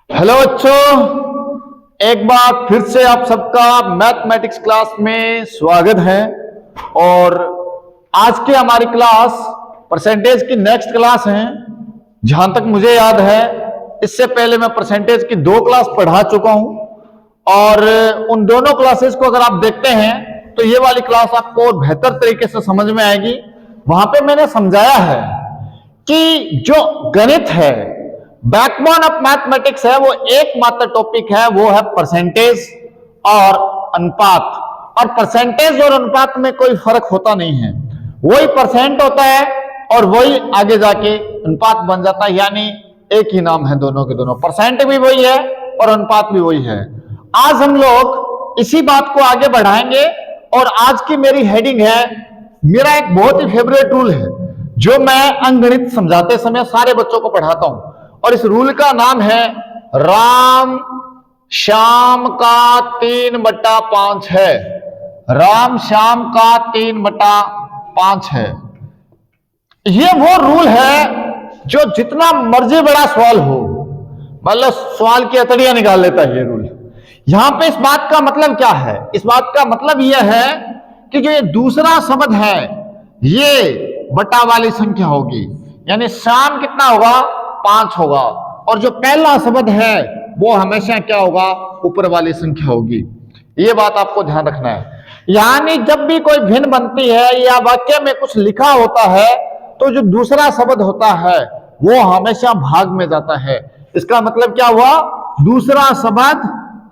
Hello बच्चों, एक बार फिर से आप सबका मैथमेटिक्स क्लास में स्वागत है। और आज की हमारी क्लास परसेंटेज की नेक्स्ट क्लास है। जहां तक मुझे याद है, इससे पहले मैं परसेंटेज की 2 क्लास पढ़ा चुका हूं और उन दोनों क्लासेस को अगर आप देखते हैं तो ये वाली क्लास आपको और बेहतर तरीके से समझ में आएगी। वहां पे मैंने समझाया है कि जो गणित है, बैकबोन ऑफ मैथमेटिक्स है, वो एकमात्र टॉपिक है, वो है परसेंटेज और अनुपात। और परसेंटेज और अनुपात में कोई फर्क होता नहीं है, वही परसेंट होता है और वही आगे जाके अनुपात बन जाता है। यानी एक ही नाम है दोनों के दोनों, परसेंट भी वही है और अनुपात भी वही है। आज हम लोग इसी बात को आगे बढ़ाएंगे और आज की मेरी हेडिंग है, मेरा एक बहुत ही फेवरेट रूल है जो मैं अंकगणित समझाते समय सारे बच्चों को पढ़ाता हूं, और इस रूल का नाम है राम श्याम का 3/5 है। राम श्याम का 3/5 है। ये वो रूल है जो जितना मर्जी बड़ा सवाल हो, मतलब सवाल की अतड़ियां निकाल लेता है ये रूल। यहां पे इस बात का मतलब क्या है? इस बात का मतलब यह है कि जो ये दूसरा शब्द है ये बटा वाली संख्या होगी, यानी श्याम कितना होगा? 5 होगा। और जो पहला शब्द है वो हमेशा क्या होगा? ऊपर वाली संख्या होगी। ये बात आपको ध्यान रखना है। यानी जब भी कोई भिन्न बनती है या वाक्य में कुछ लिखा होता है तो जो दूसरा शब्द होता है वो हमेशा भाग में जाता है। इसका मतलब क्या हुआ? दूसरा शब्द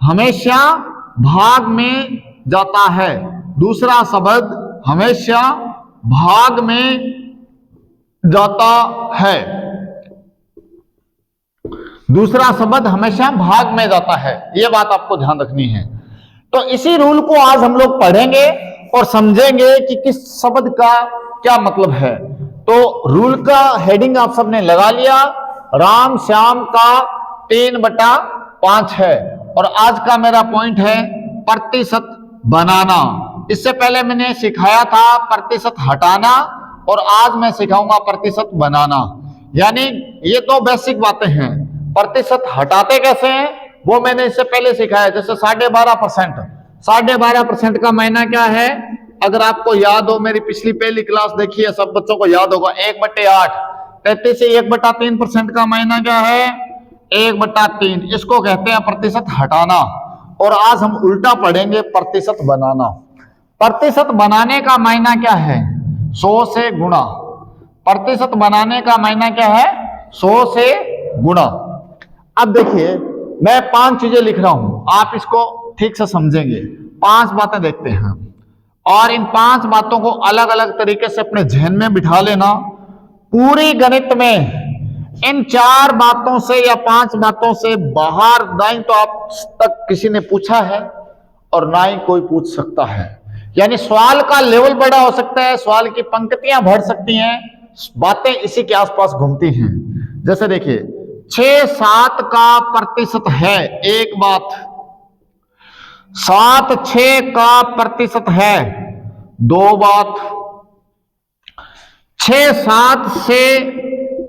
हमेशा भाग में जाता है। दूसरा शब्द हमेशा भाग में जाता है। दूसरा शब्द हमेशा भाग में जाता है, यह बात आपको ध्यान रखनी है। तो इसी रूल को आज हम लोग पढ़ेंगे और समझेंगे कि किस शब्द का क्या मतलब है। तो रूल का हेडिंग आप सबने लगा लिया, राम श्याम का 3/5 है। और आज का मेरा पॉइंट है प्रतिशत बनाना। इससे पहले मैंने सिखाया था प्रतिशत हटाना और आज मैं सिखाऊंगा प्रतिशत बनाना। यानी ये तो बेसिक बातें हैं। प्रतिशत हटाते कैसे हैं वो मैंने इससे पहले सिखाया। जैसे 12.5%, 12.5% का मायना क्या है? अगर आपको याद हो, मेरी पिछली पहली क्लास देखी है, सब बच्चों को याद होगा, 1/8। 33 से 1/3% का मायना क्या है? 1/3। इसको कहते हैं प्रतिशत हटाना। और आज हम उल्टा पढ़ेंगे, प्रतिशत बनाना। प्रतिशत बनाने का मायना क्या है? 100 से गुणा। प्रतिशत बनाने का मायना क्या है? 100 से गुणा। अब देखिए, मैं 5 चीजें लिख रहा हूं, आप इसको ठीक से समझेंगे। 5 बातें देखते हैं और इन 5 बातों को अलग अलग तरीके से अपने जहन में बिठा लेना। पूरी गणित में इन 4 बातों से या 5 बातों से बाहर ना ही तो आप तक किसी ने पूछा है और ना ही कोई पूछ सकता है। यानी सवाल का लेवल बड़ा हो सकता है, सवाल की पंक्तियां बढ़ सकती हैं, बातें इसी के आसपास घूमती हैं। जैसे देखिए, 6-7 का प्रतिशत है, एक बात। 7-6 का प्रतिशत है, 2 बात। 6-7 से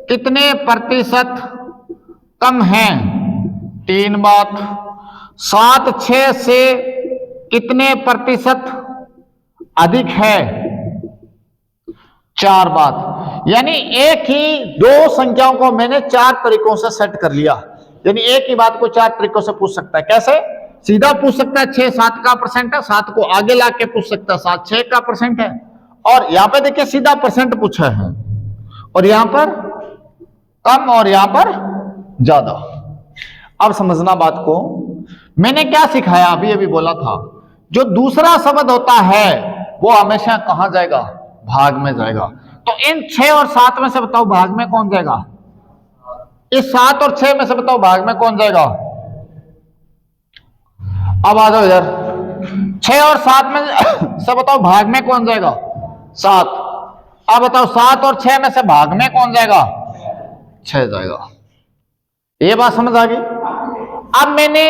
कितने प्रतिशत कम है? 3 बात। 7-6 से कितने प्रतिशत अधिक है? 4 बात। यानी एक ही 2 संख्याओं को मैंने 4 तरीकों से सेट कर लिया। यानी एक ही बात को 4 तरीकों से पूछ सकता है। कैसे? सीधा पूछ सकता है 6-7 का परसेंट है, 7 को आगे लाके पूछ सकता है 7-6 का परसेंट है। और यहां पे देखिए सीधा परसेंट पूछा है, और यहां पर कम और यहां पर ज्यादा। अब समझना बात को, मैंने क्या सिखाया? अभी अभी बोला था, जो दूसरा शब्द होता है वो हमेशा कहां जाएगा? भाग में जाएगा। तो इन 6 और 7 में से बताओ भाग में कौन जाएगा? इस 7 और 6 में से बताओ भाग में कौन जाएगा? अब आ जाओ इधर, 6 और 7 में से बताओ भाग में कौन जाएगा? 7। अब बताओ 7 और 6 में से भाग में कौन जाएगा? 6 जाएगा। ये बात समझ आ गई? अब मैंने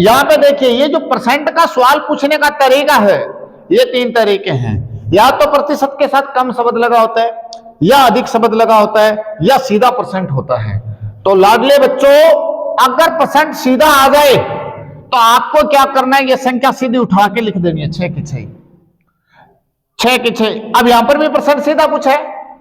यहां पे देखिए, ये जो परसेंट का सवाल पूछने का तरीका है, ये 3 तरीके हैं। या तो प्रतिशत के साथ कम शब्द लगा होता है, या अधिक शब्द लगा होता है, या सीधा परसेंट होता है। तो लाडले बच्चों, अगर परसेंट सीधा आ जाए तो आपको क्या करना है, ये संख्या सीधी उठा के लिख देनी है, 6 की 6, 6 की 6। अब यहां पर भी परसेंट सीधा कुछ है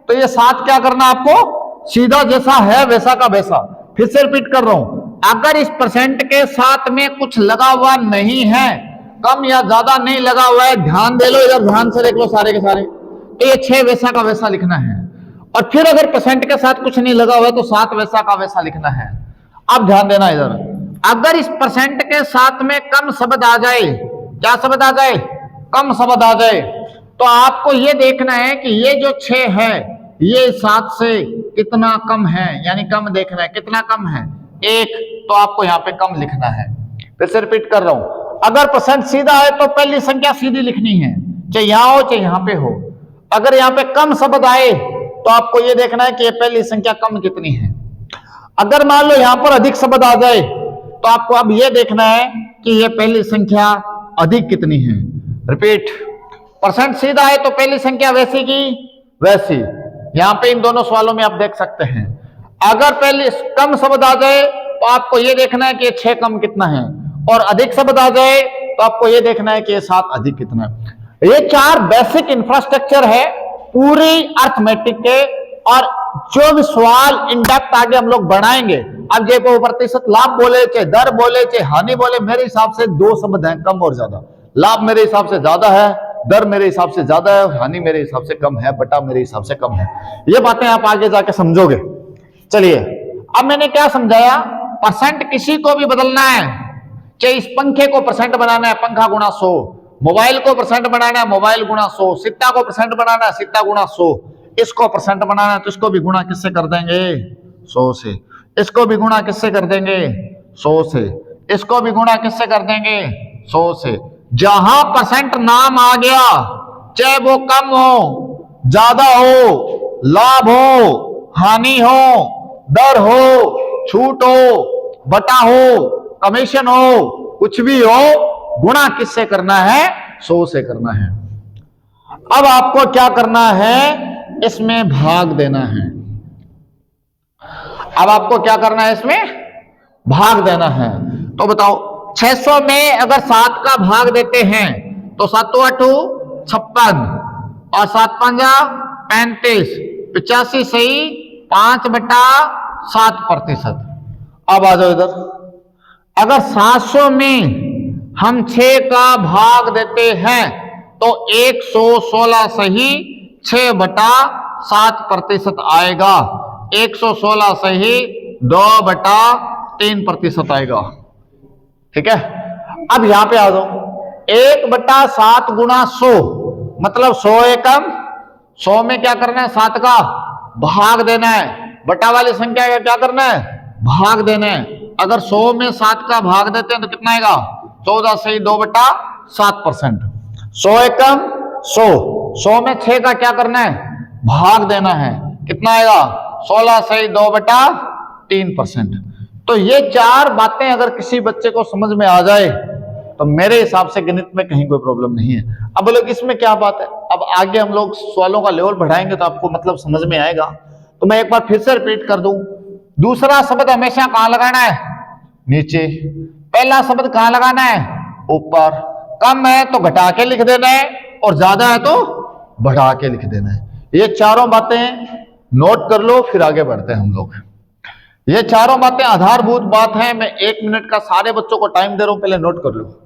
तो ये 7 क्या करना आपको, सीधा जैसा है वैसा का वैसा। फिर से रिपीट कर रहा हूं, अगर इस परसेंट के साथ में कुछ लगा हुआ नहीं है, कम या ज्यादा नहीं लगा हुआ है, ध्यान दे लो इधर, ध्यान से देख लो सारे के सारे, तो ये 6 वैसा का वैसा लिखना है। और फिर अगर परसेंट के साथ कुछ नहीं लगा हुआ है तो 7 वैसा का वैसा लिखना है। अब ध्यान देना इधर, अगर इस परसेंट के साथ में कम शब्द आ जाए, क्या शब्द आ जाए, कम शब्द आ जाए, तो आपको यह देखना है कि ये जो 6 है ये 7 से कितना कम है, यानी कम देखना है, कितना कम है, 1, तो आपको यहां पे कम लिखना है। फिर से रिपीट कर रहा हूं, अगर परसेंट सीधा है तो पहली संख्या सीधी लिखनी है, चाहे यहां हो चाहे यहां पे हो। अगर यहां पे कम शब्द आए तो आपको यह देखना है कि ये पहली संख्या कम कितनी है। अगर मान लो यहां पर अधिक शब्द आ जाए तो आपको अब यह देखना है कि ये पहली संख्या अधिक कितनी है। रिपीट, परसेंट सीधा है तो पहली संख्या वैसी की वैसी। यहां पे इन दोनों सवालों में आप देख सकते हैं, अगर पहले कम शब्द आ जाए तो आपको यह देखना है कि 6 कम कितना है, और अधिक शब्द आ जाए तो आपको यह देखना है कि 7 अधिक कितना है। ये 4 बेसिक इंफ्रास्ट्रक्चर है पूरी अर्थमेटिक के, और जो भी सवाल इन डेप्थ आगे हम लोग बढ़ाएंगे, अब ये को प्रतिशत लाभ बोले चाहे दर बोले चाहे हानि बोले, मेरे हिसाब से 2 शब्द हैं, कम और ज्यादा। लाभ मेरे हिसाब से ज्यादा है, दर मेरे हिसाब से ज्यादा है, हानि मेरे हिसाब से कम है, बटा मेरे हिसाब से कम है। ये बातें आप आगे जाके समझोगे। चलिए, अब मैंने क्या समझाया, परसेंट किसी को भी बदलना है, चाहे इस पंखे को परसेंट बनाना है, पंखा गुणा 100, मोबाइल को परसेंट बनाना है, मोबाइल गुणा 100, सिक्का को परसेंट बनाना है, सिक्का गुणा 100, इसको परसेंट बनाना है तो इसको भी गुणा किससे कर देंगे, 100 से, इसको भी गुणा किससे कर देंगे, 100 से, इसको भी गुणा किससे कर देंगे, 100 से। जहां परसेंट नाम आ गया, चाहे वो कम हो, ज्यादा हो, लाभ हो, हानि हो, दर हो, छूट हो, बटा हो, कमीशन हो, कुछ भी हो, गुणा किससे करना है, 100 से करना है। अब आपको क्या करना है, इसमें भाग देना है। अब आपको क्या करना है, इसमें भाग देना है। तो बताओ, 600 में अगर 7 का भाग देते हैं तो 7 8 56 और 7 5 35, 85 सही 5/7%। अब आ जाओ इधर, अगर 700 में हम 6 का भाग देते हैं तो 116 सही 6/7% आएगा, 116 सही 2/3% आएगा। ठीक है, अब यहां पे आ जाओ, 1/7 गुणा 100 मतलब 100 एकम, 100 में क्या करना है, 7 का भाग देना है, बटा वाली संख्या का क्या करना है, भाग देना है। अगर 100 में 7 का भाग देते हैं तो कितना आएगा, 14 सही 2/7%। 100 एकम 100, 100 में 6 का क्या करना है, भाग देना है, कितना आएगा, 16 सही 2/3%। तो ये 4 बातें अगर किसी बच्चे को समझ में आ जाए तो मेरे हिसाब से गणित में कहीं कोई प्रॉब्लम नहीं है। अब बोलो इसमें क्या बात है, अब आगे हम लोग सवालों का लेवल बढ़ाएंगे तो आपको मतलब समझ में आएगा। तो मैं एक बार फिर से रिपीट कर दूं, दूसरा शब्द हमेशा कहां लगाना है, नीचे। पहला शब्द कहां लगाना है, ऊपर। कम है तो घटा के लिख देना है, और ज्यादा है तो बढ़ा के लिख देना है। ये चारों बातें नोट कर लो, फिर आगे बढ़ते हैं हम लोग। ये चारों बातें आधारभूत बात है। मैं 1 मिनट का सारे बच्चों को टाइम दे रहा हूं, पहले नोट कर लो।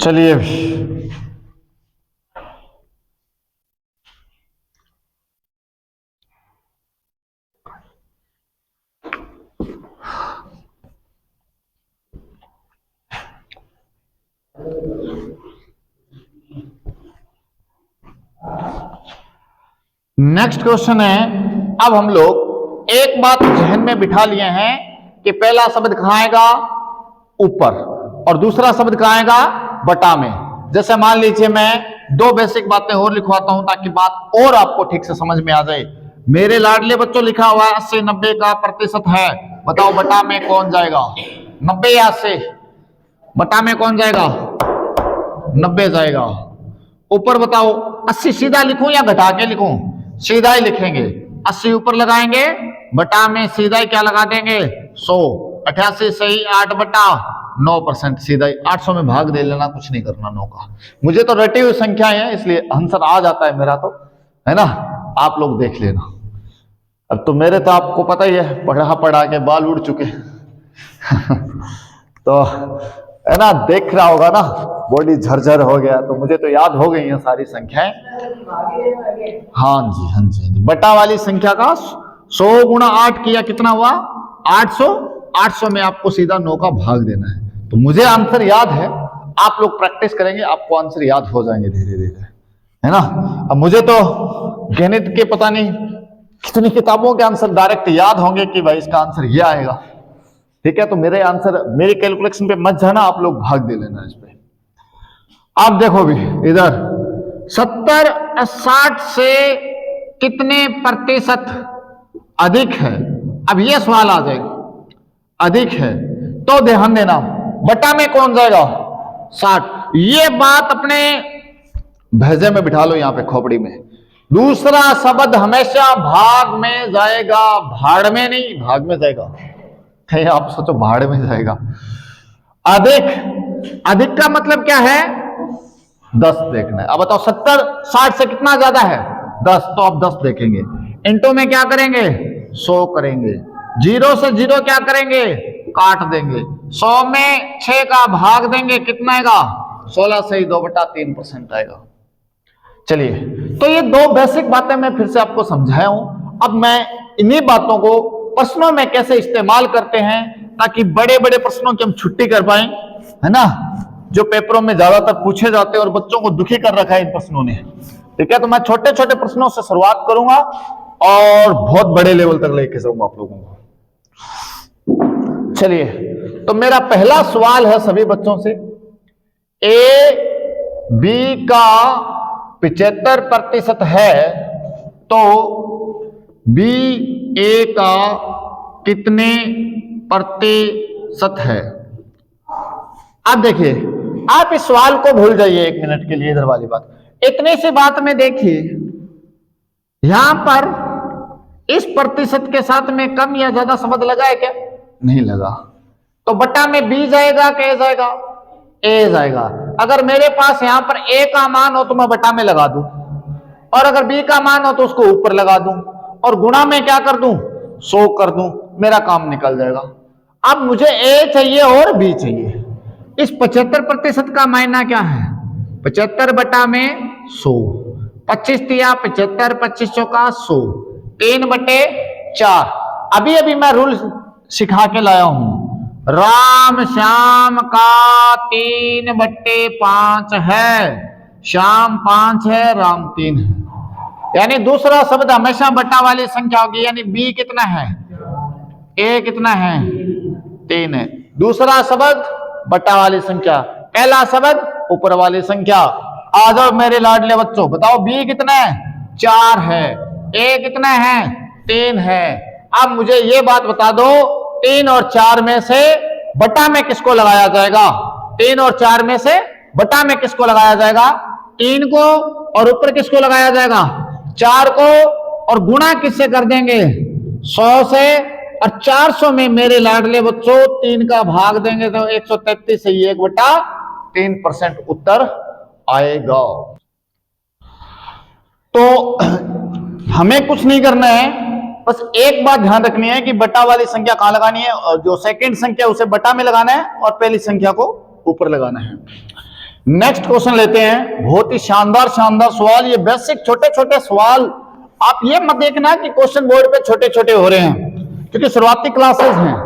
चलिए नेक्स्ट क्वेश्चन है, अब हम लोग एक बात जहन में बिठा लिए हैं कि पहला शब्द कहां आएगा, ऊपर, और दूसरा शब्द कहां आएगा, बटा में। जैसे मान लीजिए मैं दो बेसिक बातें और लिखवाता हूं ताकि बात और आपको ठीक से समझ में आ जाए। मेरे लाडले बच्चों लिखा हुआ है 80-90 का प्रतिशत है, बताओ बटा में कौन जाएगा, 90 या 80, बटा में कौन जाएगा, 90 जाएगा। ऊपर बताओ 80 सीधा लिखूं या घटा के लिखूं, सीधा ही लिखेंगे, 80 ऊपर लगाएंगे, बटा में सीधा ही क्या लगा देंगे, 100, 88 सही, 8/9%, सीधा ही 800 में भाग दे लेना, कुछ नहीं करना 9 का। मुझे तो रटी हुई संख्या है इसलिए आंसर आ जाता है मेरा, तो है ना, आप लोग देख लेना। अब तो मेरे तो आपको पता ही है, पढ़ा पढ़ा के बाल उड़ चुके तो है ना, देख रहा होगा ना, बॉडी झरझर हो गया, तो मुझे तो याद हो गई हैं सारी संख्याएं। हाँ जी, हाँ जी, हाँ जी। बटा वाली संख्या का 100 गुणा 8 किया कितना हुआ, 800, 800 में आपको सीधा 9 का भाग देना है। तो मुझे आंसर याद है, आप लोग प्रैक्टिस करेंगे आपको आंसर याद हो जाएंगे धीरे धीरे, है ना। अब मुझे तो गणित के पता नहीं कितनी किताबों के आंसर डायरेक्ट याद होंगे कि भाई इसका आंसर ये आएगा, ठीक है। तो मेरे आंसर, मेरी कैलकुलेशन पे मत जाना, आप लोग भाग दे लेना इस पे। आप देखो भी इधर 70-60 से कितने प्रतिशत अधिक है, अब ये सवाल आ जाएगा, अधिक है तो ध्यान देना, बटा में कौन जाएगा, 60। ये बात अपने भेजे में बिठा लो, यहां पे खोपड़ी में। दूसरा शब्द हमेशा भाग में जाएगा, भाड़ में नहीं, भाग में जाएगा। कहीं आप सोचो भाड़ में जाएगा। अधिक, अधिक का मतलब क्या है, 10 देखना है। अब बताओ 70-60 से कितना ज्यादा है, 10, तो आप 10 देखेंगे, इंटू में क्या करेंगे, 100 करेंगे, 0 से 0 क्या करेंगे, काट देंगे, 100 में 6 का भाग देंगे, कितना आएगा, 16 से ही 2/3% आएगा। चलिए, तो ये दो बेसिक बातें मैं फिर से आपको समझाया हूं। अब मैं इन्हीं बातों को प्रश्नों में कैसे इस्तेमाल करते हैं ताकि बड़े बड़े प्रश्नों की हम छुट्टी कर पाए, है ना, जो पेपरों में ज्यादातर पूछे जाते हैं और बच्चों को दुखी कर रखा है इन प्रश्नों ने, ठीक है। तो मैं छोटे छोटे प्रश्नों से शुरुआत करूंगा और बहुत बड़े लेवल तक लेके जाऊंगा आप लोगों को। चलिए, तो मेरा पहला सवाल है सभी बच्चों से, ए बी का 75% है तो बी ए का कितने प्रतिशत है। अब देखिए, आप इस सवाल को भूल जाइए 1 मिनट के लिए, इधर वाली बात, इतनी सी बात में देखिए, यहां पर इस प्रतिशत के साथ में कम या ज्यादा शब्द लगा है क्या, नहीं लगा, तो बटा में बी जाएगा क्या जाएगा, ए जाएगा। अगर मेरे पास यहां पर ए का मान हो तो मैं बटा में लगा दूं, और अगर बी का मान हो तो उसको ऊपर लगा दूं, और गुणा में क्या कर दूं, 100 कर दूं, मेरा काम निकल जाएगा। अब मुझे ए चाहिए और बी चाहिए। इस 75% का मायना क्या है, 75 बटा में 100, 25 दिया 75, 25 चौका 100, 3/4। अभी अभी मैं रूल सिखा के लाया हूं, राम श्याम का 3/5 है, श्याम 5 है, राम 3 है, यानी दूसरा शब्द हमेशा बटा वाली संख्या होगी, यानी बी कितना है, ए कितना है, 3 है। दूसरा शब्द बटा वाली संख्या, पहला शब्द ऊपर वाली संख्या। आ जाओ मेरे लाडले बच्चों, बताओ बी कितना है, 4 है, ए कितना है, 3 है। अब मुझे ये बात बता दो, 3 और 4 में से बटा में किसको लगाया जाएगा, 3 और 4 में से बटा में किसको लगाया जाएगा, 3 को, और ऊपर किसको लगाया जाएगा, 4 को, और गुणा किससे कर देंगे, 100 से, और 400 में मेरे लाडले बच्चों 3 का भाग देंगे तो 133 से 1/3% उत्तर आएगा। तो हमें कुछ नहीं करना है, बस एक बात ध्यान रखनी है कि बटा वाली संख्या कहां लगानी है, और जो सेकंड संख्या उसे बटा में लगाना है और पहली संख्या को ऊपर लगाना है। नेक्स्ट क्वेश्चन लेते हैं, बहुत ही शानदार शानदार सवाल, ये बेसिक छोटे छोटे सवाल। आप ये मत देखना कि क्वेश्चन बोर्ड पे छोटे छोटे हो रहे हैं, क्योंकि शुरुआती क्लासेस हैं,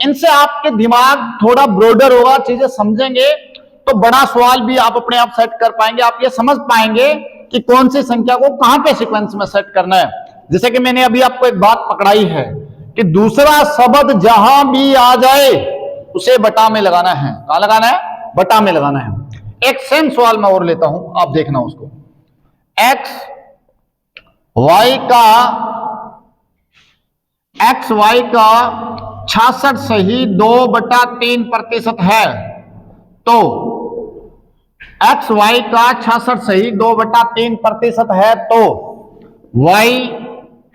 इनसे आपके दिमाग थोड़ा ब्रॉडर होगा, चीजें समझेंगे तो बड़ा सवाल भी आप अपने आप सेट कर पाएंगे। आप ये समझ पाएंगे कि कौन सी संख्या को कहां पे सीक्वेंस में सेट करना है। जैसे कि मैंने अभी आपको एक बात पकड़ाई है कि दूसरा शब्द जहां भी आ जाए उसे बटा में लगाना है। कहां लगाना है? बटा में लगाना है। एक सेम सवाल मैं और लेता हूं, आप देखना उसको। एक्स वाई का 66 सही 2/3% है, तो एक्स वाई का 66 सही 2/3% है, तो वाई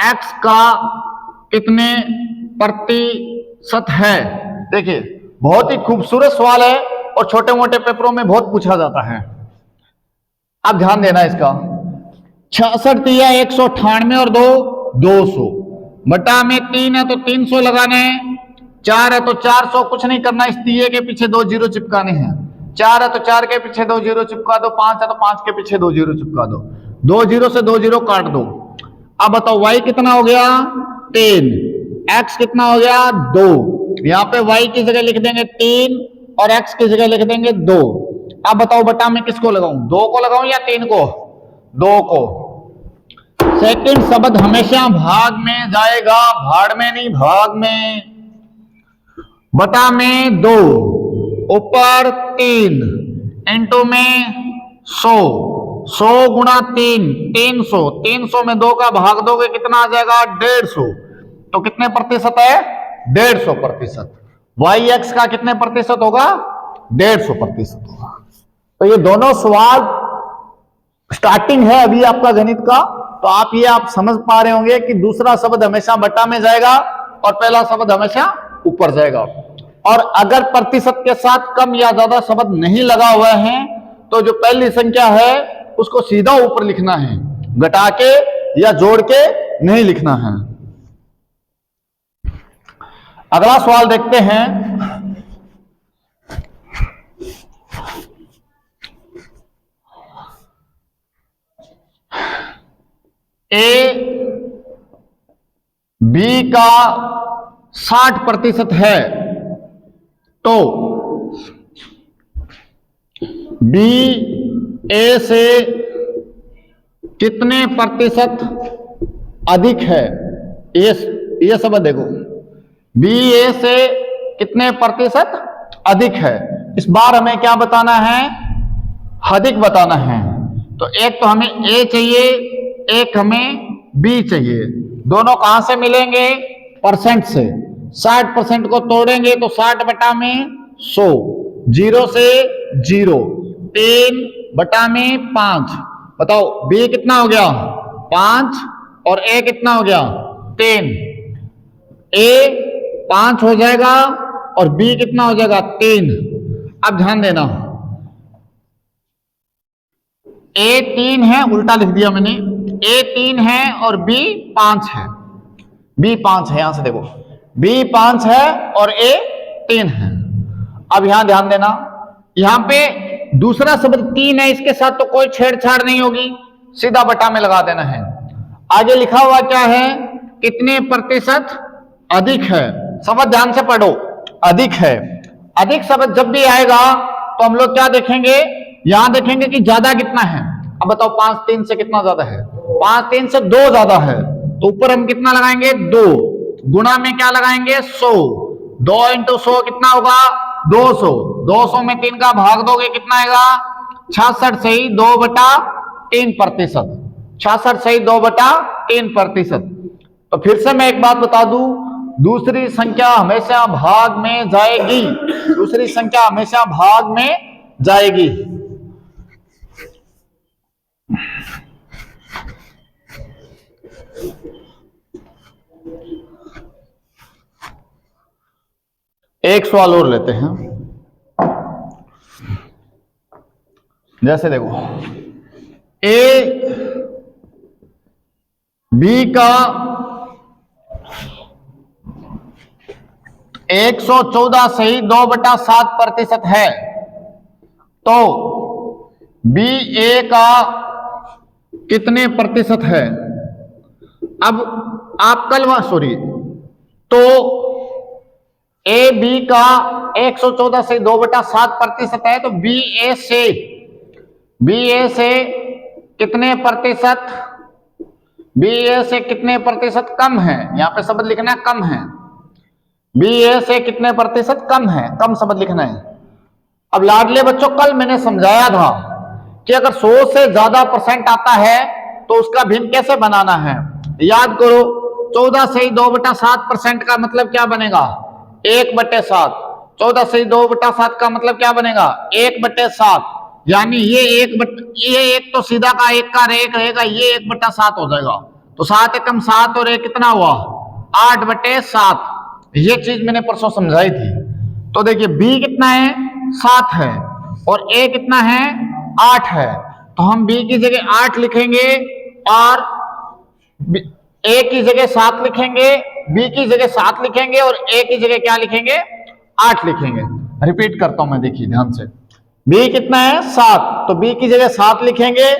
एक्स का कितने प्रतिशत है? देखिए बहुत ही खूबसूरत सवाल है और छोटे मोटे पेपरों में बहुत पूछा जाता है। आप ध्यान देना इसका। 66 या 198 और 2 200 बटा में 3 है तो 300 लगाने हैं, 4 है तो 400, कुछ नहीं करना, इस दिए के पीछे 2 जीरो चिपकाने हैं। 4 है तो 4 के पीछे 2 जीरो चिपका दो, 5 है तो 5 के पीछे 2 जीरो चिपका दो, 2 जीरो से 2 जीरो काट दो। अब बताओ y कितना हो गया? 3, x कितना हो गया? 2। यहां पे y की जगह लिख देंगे 3 और x की जगह लिख देंगे 2। अब बताओ बटा में किसको लगाऊं? 2 को लगाऊं या 3 को? 2 को। सेकंड शब्द हमेशा भाग में जाएगा, भाड़ में नहीं, भाग में। बटा में 2, ऊपर 3, इंटू में 100, 100 गुणा 3 300, 300 में 2 का भाग दोगे कितना आ जाएगा? 150। तो कितने प्रतिशत है? 150%। वाई एक्स का कितने प्रतिशत होगा? 150% होगा। तो ये दोनों सवाल स्टार्टिंग है अभी आपका गणित का, तो आप समझ पा रहे होंगे कि दूसरा शब्द हमेशा बटा में जाएगा और पहला शब्द हमेशा ऊपर जाएगा। और अगर प्रतिशत के साथ कम या ज्यादा शब्द नहीं लगा हुआ है तो जो पहली संख्या है उसको सीधा ऊपर लिखना है, घटा के या जोड़ के नहीं लिखना है। अगला सवाल देखते हैं। ए बी का 60% है, तो बी ए से कितने प्रतिशत अधिक है? ये सब देखो, बी ए से कितने प्रतिशत अधिक है। इस बार हमें क्या बताना है? अधिक बताना है। तो एक तो हमें ए चाहिए, एक हमें बी चाहिए। दोनों कहां से मिलेंगे? परसेंट से। 60% को तोड़ेंगे तो 60 बटा में 100, 0 से 0, 3 बटा में 5। बताओ बी कितना हो गया? 5 और ए कितना हो गया? 3। ए 5 हो जाएगा और बी कितना हो जाएगा? 3। अब ध्यान देना, ए 3 है, उल्टा लिख दिया मैंने, ए 3 है और बी 5 है। बी 5 है, यहां से देखो, बी 5 है और ए 3 है। अब यहां ध्यान देना, यहां पे दूसरा शब्द 3 है, इसके साथ तो कोई छेड़छाड़ नहीं होगी, सीधा बटा में लगा देना है। आगे लिखा हुआ क्या है? कितने प्रतिशत अधिक है। शब्द ध्यान से पढ़ो, अधिक है। अधिक शब्द जब भी आएगा तो हम लोग क्या देखेंगे? यहां देखेंगे कि ज्यादा कितना है। अब बताओ 5 3 से कितना ज्यादा है? 5 3 से 2 ज्यादा है, तो ऊपर हम कितना लगाएंगे? 2। गुणा में क्या लगाएंगे? 100। 2 इंटू 100 कितना होगा? 200। 200 में 3 का भाग दोगे कितना आएगा? 66 सही 2/3%। 66 सही 2/3%। तो फिर से मैं एक बात बता दूं, दूसरी संख्या हमेशा भाग में जाएगी, दूसरी संख्या हमेशा भाग में जाएगी। एक सवाल और लेते हैं। जैसे देखो, ए बी का 114 सही 2/7% है, तो बी ए का कितने प्रतिशत है? अब आप तो ए बी का 114 से 2/7% है, तो बी ए से कितने प्रतिशत बी ए से कितने प्रतिशत कम है, यहां पे शब्द लिखना है कम है, बी ए से कितने प्रतिशत कम है, कम शब्द लिखना है। अब लाडले बच्चों कल मैंने समझाया था कि अगर 100 से ज्यादा परसेंट आता है तो उसका भिन्न कैसे बनाना है। याद करो 14 से 2/7% का मतलब क्या बनेगा 1/7। 14 से 2/7 का मतलब क्या बनेगा 1/7, यानी ये एक तो सीधा का एक का एक रहेगा, ये 1/7 हो जाएगा। तो 7 एकम 7 और 1 कितना हुआ 8/7। ये चीज मैंने परसों समझाई थी। तो देखिए बी कितना है 7 है और ए कितना है 8 है, तो हम बी की जगह 8 लिखेंगे और ए की जगह 7 लिखेंगे, बी की जगह 7 लिखेंगे और ए की जगह क्या लिखेंगे 8 लिखेंगे। रिपीट करता हूं मैं, देखिए ध्यान से। बी कितना है 7, तो बी की जगह 7 लिखेंगे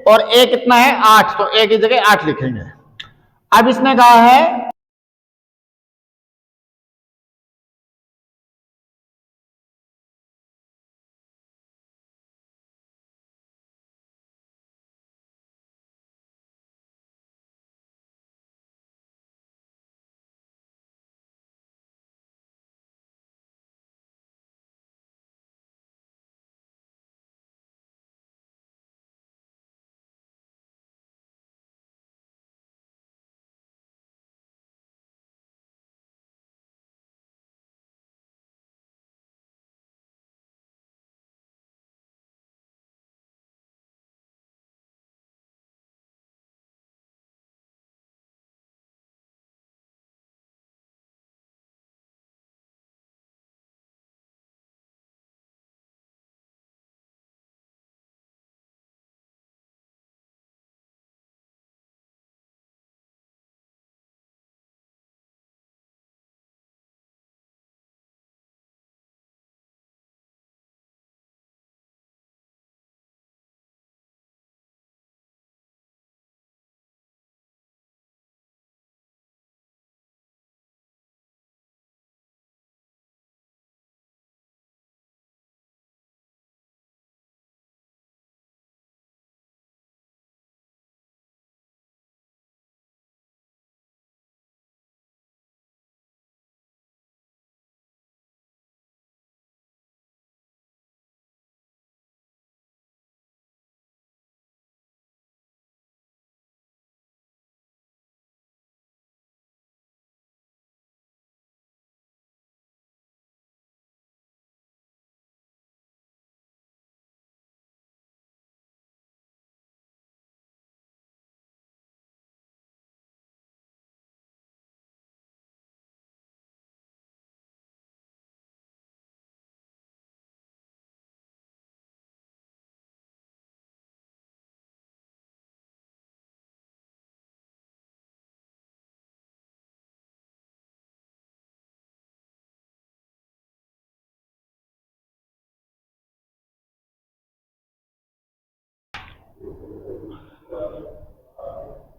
और ए कितना है 8, तो ए की जगह 8 लिखेंगे। अब इसने कहा है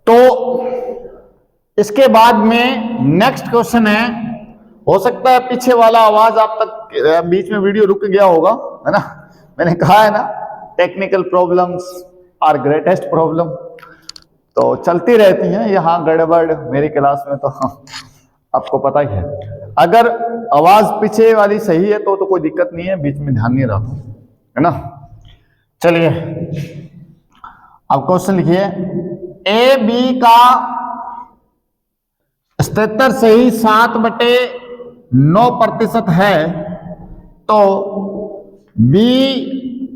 तो इसके बाद में नेक्स्ट क्वेश्चन है, हो सकता है पीछे वाला आवाज आप तक बीच में वीडियो रुक गया होगा, है ना। मैंने कहा है ना technical problems are greatest problem, तो चलती रहती हैं यहाँ गड़बड़ मेरी क्लास में, तो आपको पता ही है। अगर आवाज पीछे वाली सही है तो कोई दिक्कत नहीं है, बीच में ध्यान नहीं रहा, है ना। चलिए अब क्वेश्चन लिखिए, ए बी का 77 से ही 7/9% है, तो बी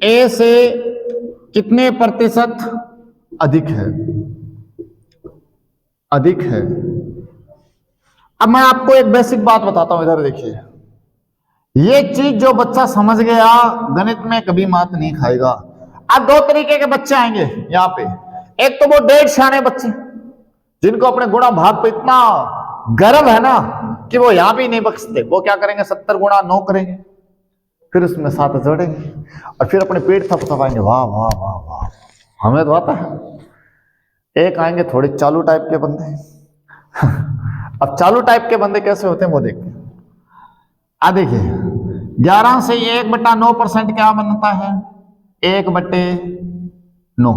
ए से कितने प्रतिशत अधिक है, अधिक है। अब मैं आपको एक बेसिक बात बताता हूं, इधर देखिए। ये चीज जो बच्चा समझ गया गणित में कभी मात नहीं खाएगा। अब दो तरीके के बच्चे आएंगे यहाँ पे, एक तो वो 1.5 शाने बच्चे जिनको अपने गुणा भाग पे इतना गर्व है ना कि वो यहां भी नहीं बख्शते, वो क्या करेंगे 70 गुणा 9 करेंगे, फिर उसमें 7 जोड़ेंगे और फिर अपने पेट थपथपाएंगे, वाह वाह वाह वाह, हमें तो आता है। एक आएंगे थोड़े चालू टाइप के बंदे अब चालू टाइप के बंदे कैसे होते हैं वो देखते हैं। आ देखिए 11 से 1/9% क्या बनता है 1/9।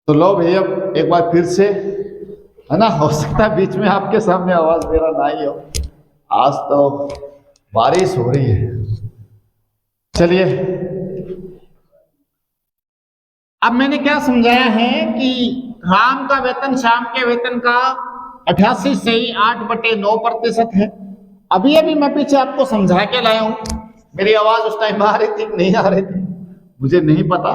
तो लो भैया एक बार फिर से, है ना, हो सकता है बीच में आपके सामने आवाज मेरा ना ही हो, आज तो बारिश हो रही है। चलिए, अब मैंने क्या समझाया है कि राम का वेतन श्याम के वेतन का 88 से ही 8/9% है। अभी अभी मैं पीछे आपको समझा के लाया हूं। मेरी आवाज उस टाइम आ रही थी नहीं आ रही थी मुझे नहीं पता,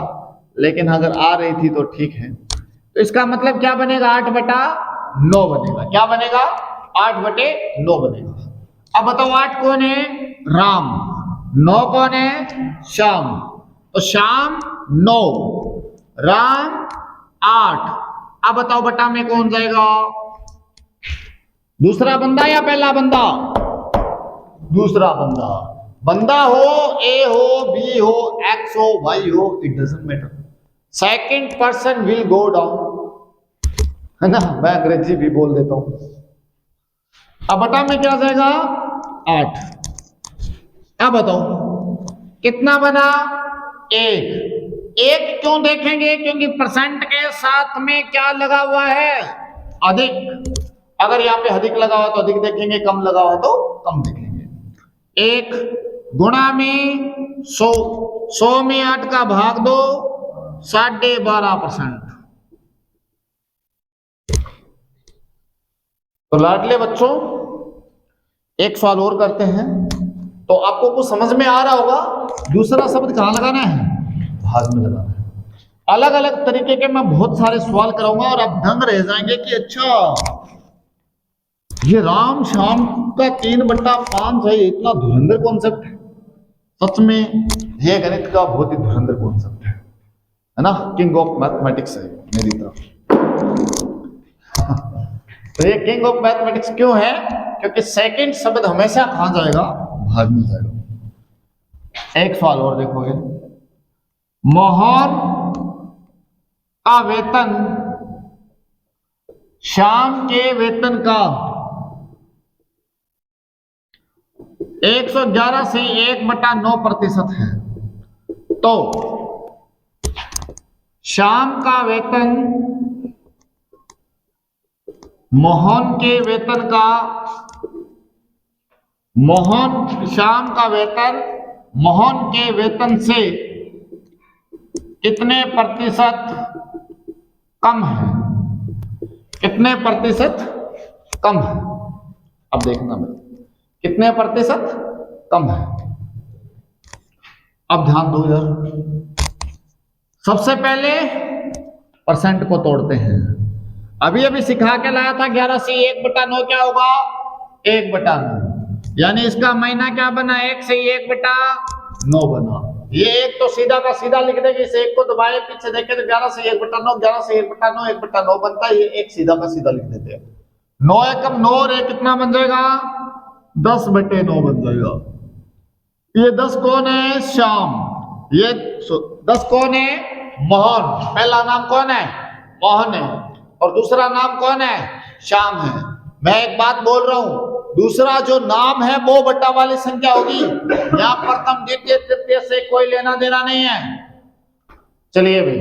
लेकिन अगर आ रही थी तो ठीक है। तो इसका मतलब क्या बनेगा, 8/9 बनेगा। क्या बनेगा, 8/9 बनेगा। अब बताओ 8 कौन है, राम। 9 कौन है, श्याम। तो श्याम 9, राम 8। अब बताओ बटा में कौन जाएगा, दूसरा बंदा या पहला बंदा, दूसरा बंदा। बंदा हो, ए हो, बी हो, एक्स हो, वाई हो, it doesn't matter, second person will go down, है ना। मैं अंग्रेजी भी बोल देता हूं। अब बटा में क्या जाएगा, 8। अब बताओ कितना बना, 1। एक क्यों देखेंगे, क्योंकि परसेंट के साथ में क्या लगा हुआ है, अधिक। अगर यहाँ पे अधिक लगा हुआ तो अधिक देखेंगे, कम लगा हुआ तो कम देखेंगे। 1 गुणा में 100, 100 में 8 का भाग दो, 12.5%। तो लाडले बच्चों एक सवाल और करते हैं, तो आपको कुछ समझ में आ रहा होगा। दूसरा शब्द कहां लगाना है, भाग में लगाना है। अलग अलग तरीके के मैं बहुत सारे सवाल कराऊंगा और आप दंग रह जाएंगे कि अच्छा ये राम श्याम का 3/5 है, इतना धुरंधर कॉन्सेप्ट है। सच में ये गणित का बहुत ही धुरंधर कॉन्सेप्ट है ना, किंग ऑफ मैथमेटिक्स है मेरी तरफ। तो ये किंग ऑफ मैथमेटिक्स क्यों है, क्योंकि सेकंड शब्द हमेशा कहां जाएगा, भाग में जाएगा। एक सवाल और देखोगे, मोहन का वेतन श्याम के वेतन का 111 से 1/9% है। तो श्याम का वेतन मोहन के वेतन का, श्याम का वेतन मोहन के वेतन से कितने प्रतिशत कम है, कितने प्रतिशत कम है। अब देखना मैं कितने प्रतिशत कम है। अब ध्यान दो यार, सबसे पहले परसेंट को तोड़ते हैं। अभी अभी सिखा के लाया था 11 से 1/9 क्या होगा, 1/9। यानी इसका महीना क्या बना, 1 से 1/9 बना। ये एक तो सीधा का सीधा लिख देंगे, इस एक को दबाए पीछे देखे तो 11 से 1/9, 11 से 1/9, 1/9 बनता है। ये एक सीधा का सीधा लिख देते हैं। 9 एकम 9 और 1 कितना बन जाएगा, 10/9 बन जाएगा। ये 10 कौन है, श्याम। ये 10 कौन है, मोहन। पहला नाम कौन है, मोहन है, और दूसरा नाम कौन है, श्याम है। मैं एक बात बोल रहा हूं, दूसरा जो नाम है वो बट्टा वाली संख्या होगी। यहां प्रथम द्वितीय तृतीय से कोई लेना देना नहीं है। चलिए भाई,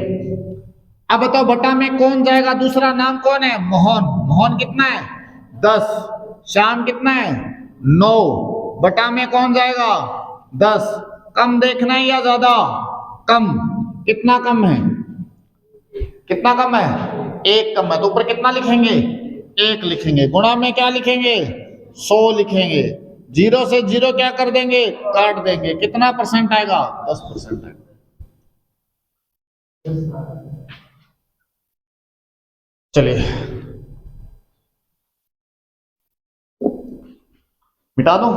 अब बताओ बट्टा में कौन जाएगा, दूसरा नाम कौन है, मोहन। मोहन कितना है, 10। श्याम कितना है, 9। बटा में कौन जाएगा, 10। कम देखना है या ज्यादा, कम। कितना कम है, कितना कम है, 1 कम है। तो ऊपर कितना लिखेंगे, 1 लिखेंगे। गुणा में क्या लिखेंगे, 100 लिखेंगे। 0 से 0 क्या कर देंगे, काट देंगे। कितना परसेंट आएगा, 10% आएगा। चलिए मिटा दो।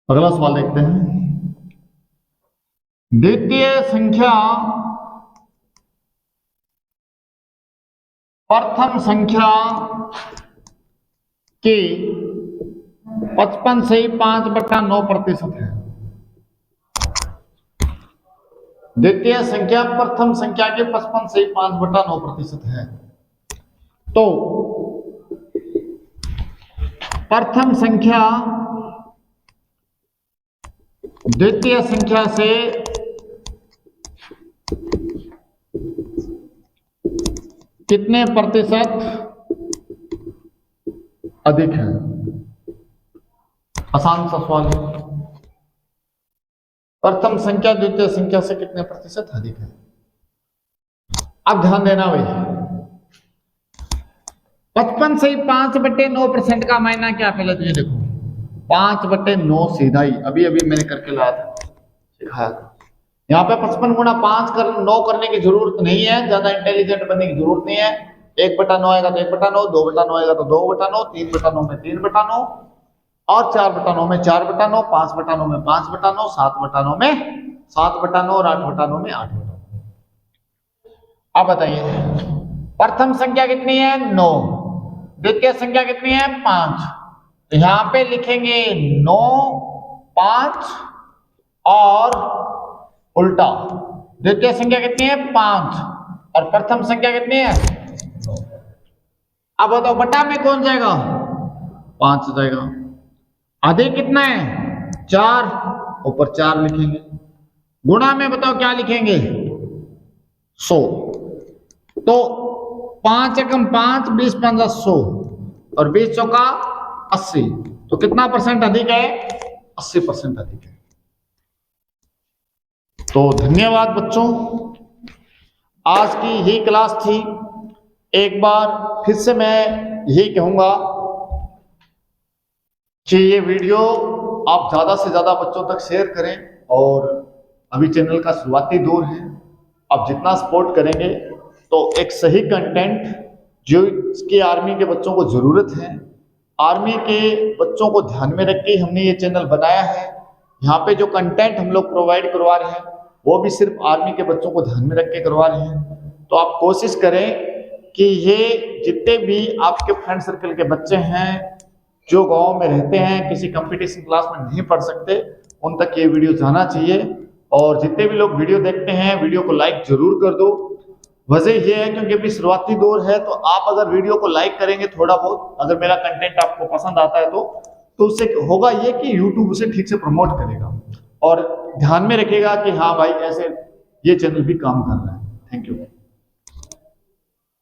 अगला सवाल देखते हैं। द्वितीय संख्या प्रथम संख्या के 55 से 5/9% है। द्वितीय संख्या प्रथम संख्या के 55 से 5/9% है। तो प्रथम संख्या द्वितीय संख्या से कितने प्रतिशत अधिक है? आसान सा सवाल है। प्रथम संख्या द्वितीय संख्या से कितने प्रतिशत अधिक है? अब ध्यान देना भाई, 55 से 5/9% का मायना क्या? पहले तो ये देखो, 5/9 सीधा ही अभी अभी मैंने करके लाया था, सिखाया था। यहाँ पे 55 गुणा 9 करने की जरूरत नहीं है, ज्यादा इंटेलिजेंट बनने की जरूरत नहीं है। 1/9 आएगा तो 1/9, 2/9 आएगा तो 2/9, 3/9 में 3/9 और 4/9 में 4/9, 5/9 में 5/9, 7/9 में 7/9 और 8/9 में 8/9। अब बताइए प्रथम संख्या कितनी है? 9। द्वितीय संख्या कितनी है? 5। तो यहां पे लिखेंगे 9, 5 और उल्टा द्वितीय संख्या कितनी है? 5 और प्रथम संख्या कितनी है? 9। अब बताओ बटा में कौन जाएगा? 5 जाएगा। अधिक कितना है? 4, ऊपर 4 लिखेंगे। गुणा में बताओ क्या लिखेंगे? 100। तो 5 एकम 5, 20 पंजा 100 और 20 चौका 80। तो कितना परसेंट अधिक है? 80% अधिक है। तो धन्यवाद बच्चों, आज की यही क्लास थी। एक बार फिर से मैं यही कहूंगा कि ये वीडियो आप ज्यादा से ज्यादा बच्चों तक शेयर करें। और अभी चैनल का शुरुआती दौर है, आप जितना सपोर्ट करेंगे तो एक सही कंटेंट जो इसकी आर्मी के बच्चों को जरूरत है, आर्मी के बच्चों को ध्यान में रख के हमने ये चैनल बनाया है। यहाँ पे जो कंटेंट हम लोग प्रोवाइड करवा रहे हैं वो भी सिर्फ आर्मी के बच्चों को ध्यान में रख के करवा रहे हैं। तो आप कोशिश करें कि ये जितने भी आपके फ्रेंड सर्कल के बच्चे हैं जो गांव में रहते हैं, किसी कंपटीशन क्लास में नहीं पढ़ सकते, उन तक ये वीडियो जाना चाहिए। और जितने भी लोग वीडियो देखते हैं वीडियो को लाइक जरूर कर दो। वजह ये है क्योंकि अभी शुरुआती दौर है, तो आप अगर वीडियो को लाइक करेंगे थोड़ा बहुत, अगर मेरा कंटेंट आपको पसंद आता है तो उससे होगा ये कि यूट्यूब उसे ठीक से प्रमोट करेगा और ध्यान में रखेगा कि हाँ भाई ऐसे ये चैनल भी काम कर रहा है। Thank you.